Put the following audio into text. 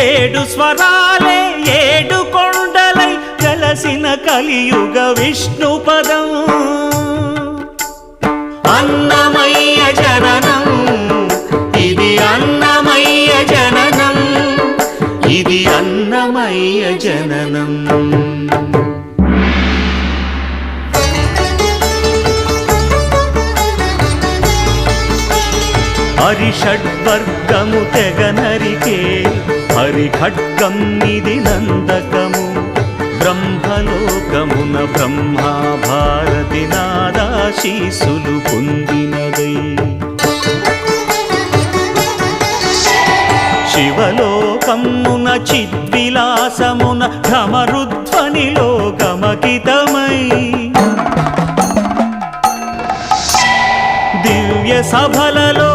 ఏడు స్వరాలే ఏడు కొండలై కలసిన కలియుగ విష్ణు పదం అన్నమయ్య జననం ఇది అన్నమయ్య జననం ఇది అన్నమయ్య జననం హరిషడ్వర్గము తెగనరికే హరిఖడ్గం ఇది నందకము బ్రహ్మలోకమున బ్రహ్మా భారతి నాదాశీసులు పొందినదై శివలోకమున చిద్విలాసమున ఘమరుధ్వనిలో గమకితమై దివ్య సభలలో